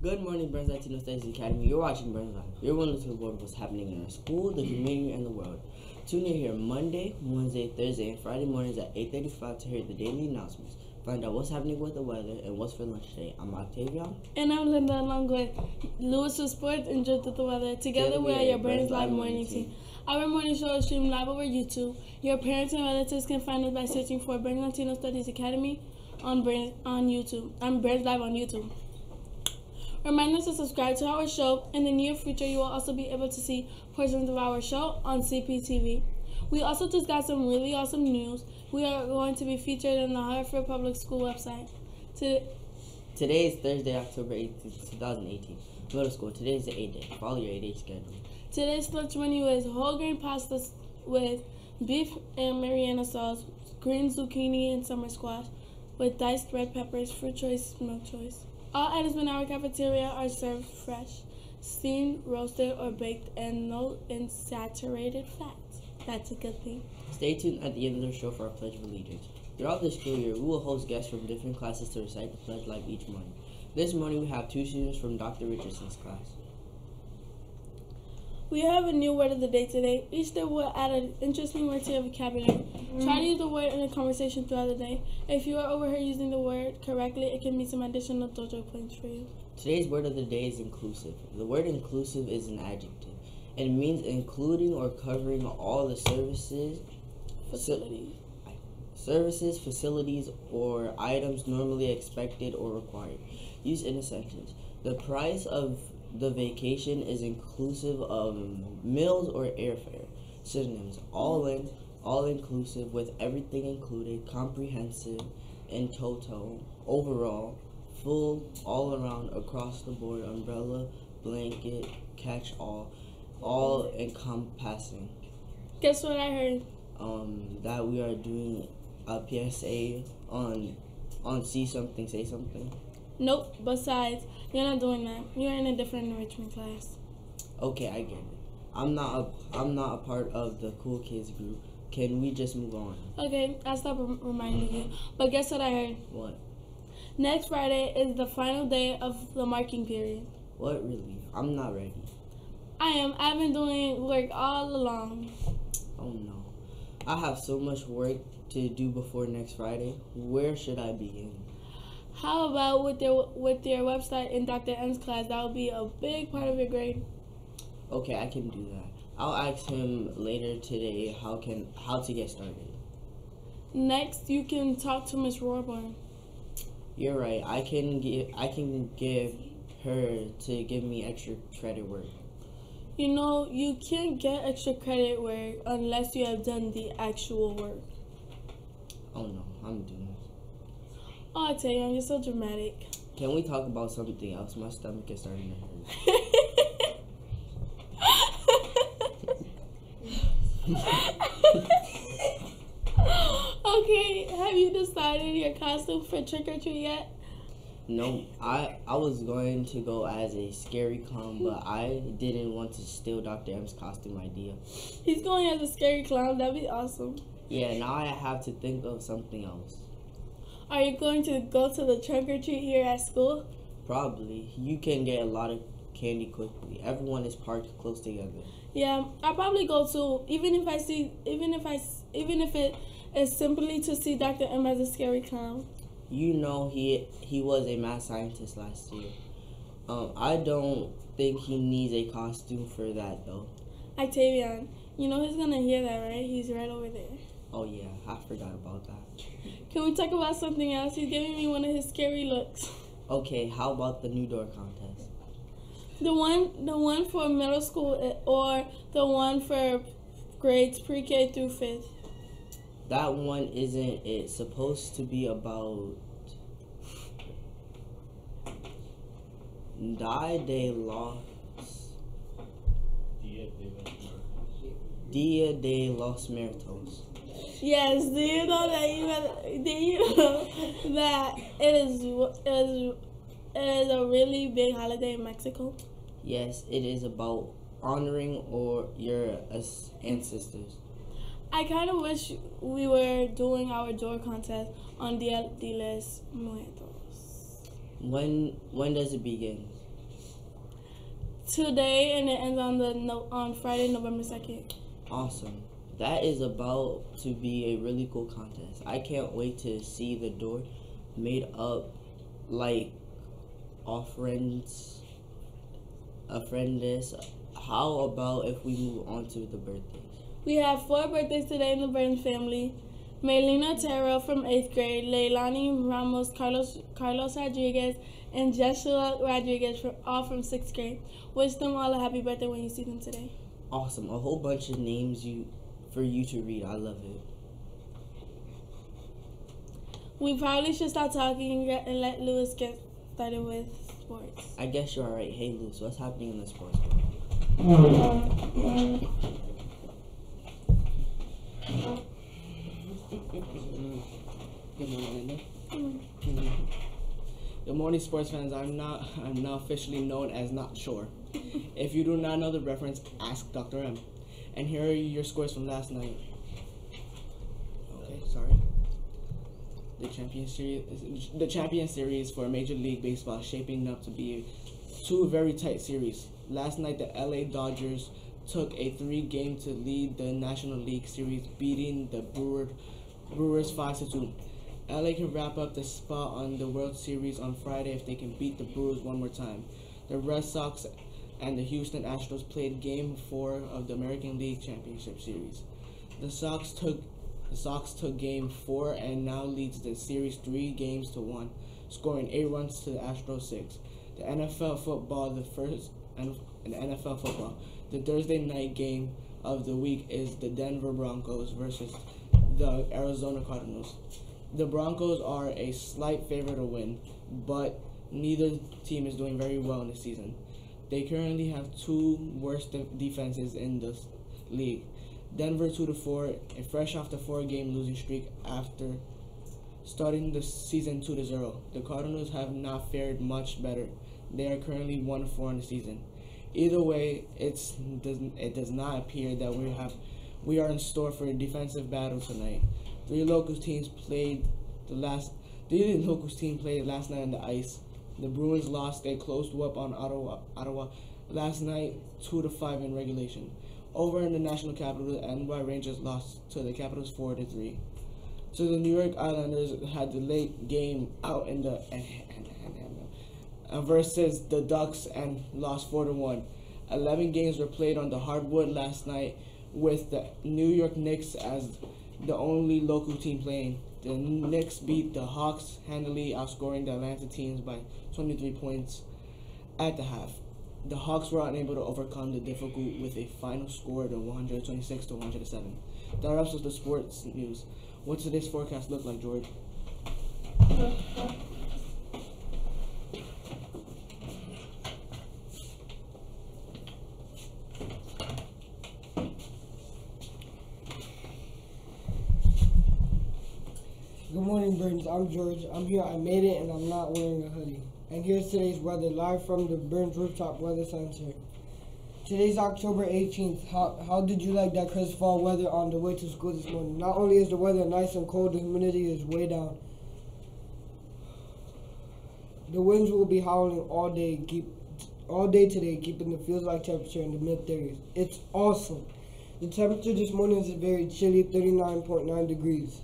Good morning, Burns Latino Studies Academy. You're watching Burns Live. You're willing to learn what's happening in our school, the community, and the world. Tune in here Monday, Wednesday, Thursday, and Friday mornings at 8:35 to hear the daily announcements. Find out what's happening with the weather and what's for lunch today. I'm Octavian. And I'm Linda, along with Lewis with sports and Jill with the weather. Together we are your Burns Live morning team. Our morning show is streamed live over YouTube. Your parents and relatives can find us by searching for Burns Latino Studies Academy on YouTube. I'm Burns Live on YouTube. Remind us to subscribe to our show. In the near future, you will also be able to see portions of our show on CPTV. We also just got some really awesome news. We are going to be featured in the Hartford Public School website. Today is Thursday, October 18th, 2018. Middle school. Today is the 8th day. Follow your 8-day schedule. Today's lunch menu is whole grain pasta with beef and Mariana sauce, green zucchini and summer squash, with diced red peppers, fruit choice, milk choice. All items in our cafeteria are served fresh, steamed, roasted, or baked, and no unsaturated fats. That's a good thing. Stay tuned at the end of the show for our Pledge of Allegiance. Throughout the school year, we will host guests from different classes to recite the Pledge live each morning. This morning, we have two students from Dr. Richardson's class. We have a new word of the day today. Each day will add an interesting word to your vocabulary. Try to use the word in a conversation throughout the day. If you are overheard using the word correctly, it can be some additional dojo points for you. Today's word of the day is inclusive. The word inclusive is an adjective. It means including or covering all the services, facilities, or items normally expected or required. Use in a sentence. The price of the vacation is inclusive of meals or airfare. Synonyms: all in, all inclusive, with everything included, comprehensive, in total, overall, full, all around, across the board, umbrella, blanket, catch all encompassing. Guess what I heard? That we are doing a PSA on See Something, Say Something. Nope. Besides, you're not doing that. You're in a different enrichment class. Okay, I get it. I'm not a part of the cool kids group. Can we just move on? Okay, I'll stop reminding you. But guess what I heard? What? Next Friday is the final day of the marking period. What, really? I'm not ready. I am. I've been doing work all along. Oh no. I have so much work to do before next Friday. Where should I begin? How about with your website in Dr. M's class? That will be a big part of your grade. Okay, I can do that. I'll ask him later today how to get started. Next, you can talk to Miss Roarborn. You're right. I can give her to give me extra credit work. You know, you can't get extra credit work unless you have done the actual work. Oh no, I'm doing it. Oh, I tell you, you're so dramatic. Can we talk about something else? My stomach is starting to hurt. Okay, have you decided your costume for trick or treat yet? No, I was going to go as a scary clown, but I didn't want to steal Dr. M's costume idea. He's going as a scary clown. That'd be awesome. Yeah, now I have to think of something else. Are you going to go to the trick or treat here at school? Probably. You can get a lot of candy quickly. Everyone is parked close together. Yeah, I'll probably go too. Even if it is simply to see Dr. M as a scary clown. You know, he was a math scientist last year. I don't think he needs a costume for that though. Octavian, you know he's gonna hear that, right? He's right over there. Oh yeah, I forgot about that. Can we talk about something else? He's giving me one of his scary looks. Okay, how about the new door contest? The one for middle school or the one for grades pre-K through 5th? That one isn't it supposed to be about Dia de los Muertos. Yes, do you know that it is a really big holiday in Mexico? Yes, it is about honoring your ancestors. I kind of wish we were doing our door contest on Dia de los Muertos. When does it begin? today, and it ends on Friday, November 2nd. Awesome. That is about to be a really cool contest. I can't wait to see the door made up like a friend is. How about if we move on to the birthdays? We have 4 birthdays today in the Burns family. Maylina Terrell from 8th grade, Leilani Ramos, Carlos Rodriguez, and Joshua Rodriguez, all from 6th grade. Wish them all a happy birthday when you see them today. Awesome. A whole bunch of names for you to read. I love it. We probably should stop talking and let Lewis get started with sports. I guess you're alright. Hey, Lewis, what's happening in the sports? Good morning, Linda. Good morning, sports fans. I'm now officially known as Not Sure. If you do not know the reference, ask Dr. M. And here are your scores from last night. Okay, sorry. The champion series for Major League Baseball is shaping up to be 2 very tight series. Last night, the LA Dodgers took a 3-game to lead the National League Series, beating the Brewers 5-2. LA can wrap up the spot on the World Series on Friday if they can beat the Brewers one more time. The Red Sox and the Houston Astros played Game 4 of the American League Championship Series. The Sox took Game 4 and now leads the series 3-1, scoring 8 runs to the Astros 6. The NFL football, the Thursday night game of the week is the Denver Broncos versus the Arizona Cardinals. The Broncos are a slight favorite to win, but neither team is doing very well in the season. They currently have 2 worst defenses in the league. Denver 2-4, and fresh off the 4-game losing streak after starting the season 2-0. The Cardinals have not fared much better. They are currently 1-4 in the season. Either way, it does not appear that we are in store for a defensive battle tonight. 3 local teams played last night on the ice. The Bruins lost a close whoop on Ottawa last night, 2-5 in regulation. Over in the National Capital, the NY Rangers lost to the Capitals 4-3. So the New York Islanders had the late game out in the versus the Ducks and lost 4-1. 11 games were played on the hardwood last night, with the New York Knicks as the only local team playing. The Knicks beat the Hawks handily, outscoring the Atlanta teams by 23 points at the half. The Hawks were unable to overcome the difficult with a final score of 126-107. That wraps up the sports news. What's today's forecast look like, George? Good morning, Burns. I'm George. I'm here. I made it, and I'm not wearing a hoodie. And here's today's weather, live from the Burns Rooftop Weather Center. Today's October 18th. How did you like that crisp fall weather on the way to school this morning? Not only is the weather nice and cold, the humidity is way down. The winds will be howling all day today, keeping the feels-like temperature in the mid-30s. It's awesome. The temperature this morning is very chilly, 39.9 degrees.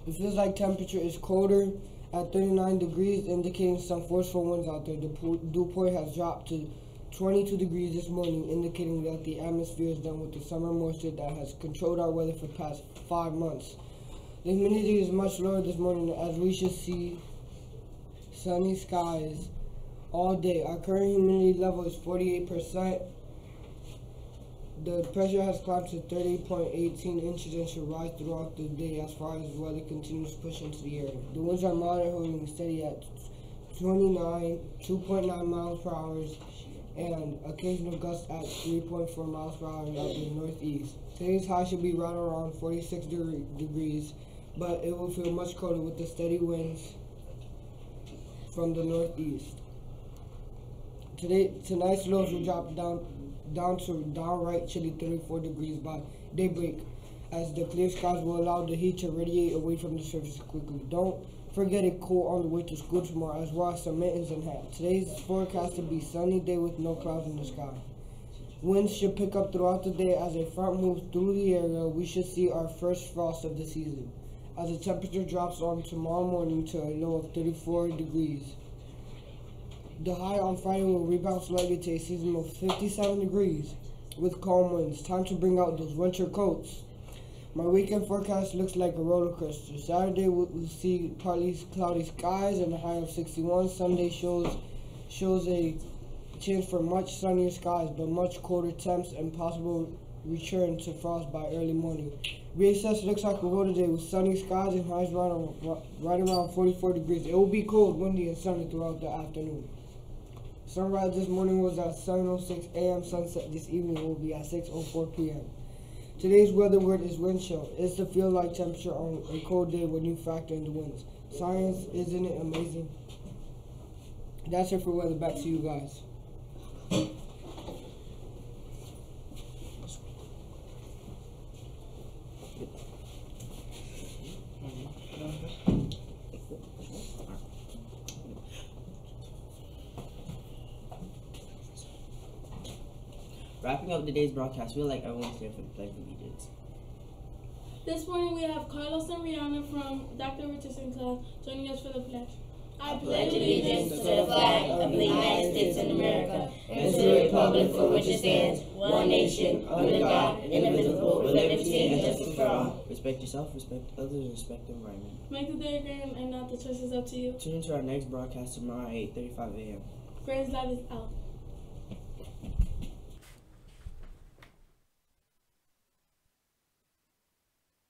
The feels-like temperature is colder at 39 degrees, indicating some forceful winds out there. The dew point has dropped to 22 degrees this morning, indicating that the atmosphere is done with the summer moisture that has controlled our weather for the past 5 months. The humidity is much lower this morning, as we should see sunny skies all day. Our current humidity level is 48%. The pressure has climbed to 30.18 inches and should rise throughout the day as far as weather continues to push into the area. The winds are moderate, holding steady at 2.9 miles per hour, and occasional gusts at 3.4 miles per hour out the northeast. Today's high should be right around 46 degrees, but it will feel much colder with the steady winds from the northeast. Tonight's lows will drop down to downright chilly 34 degrees by daybreak, as the clear skies will allow the heat to radiate away from the surface quickly. Don't forget a coat on the way to school tomorrow, as well as some mittens and hat. Today's forecast to be sunny day with no clouds in the sky. Winds should pick up throughout the day as a front moves through the area. We should see our first frost of the season, as the temperature drops on tomorrow morning to a low of 34 degrees. The high on Friday will rebound slightly to a seasonal 57 degrees with calm winds. Time to bring out those winter coats. My weekend forecast looks like a roller coaster. Saturday we'll see partly cloudy skies and a high of 61. Sunday shows a chance for much sunnier skies, but much colder temps and possible return to frost by early morning. Recess looks like a roller day with sunny skies and highs right around 44 degrees. It will be cold, windy, and sunny throughout the afternoon. Sunrise this morning was at 7:06 a.m. Sunset this evening will be at 6:04 p.m. Today's weather word is wind chill. It's the feel-like temperature on a cold day when you factor in the winds. Science, isn't it amazing? That's it for weather. Back to you guys. Wrapping up today's broadcast, we would like everyone to stand for the Pledge of Allegiance. This morning we have Carlos and Rihanna from Dr. Richardson's class joining us for the pledge. I pledge allegiance to the flag of the United States of America and to the republic for which it stands, one nation, under God, indivisible, with liberty and justice for all. Respect yourself, respect others, and respect the environment. Make the day great and not the choice is up to you. Tune into our next broadcast tomorrow at 8:35 a.m. Burns Latino Studies out.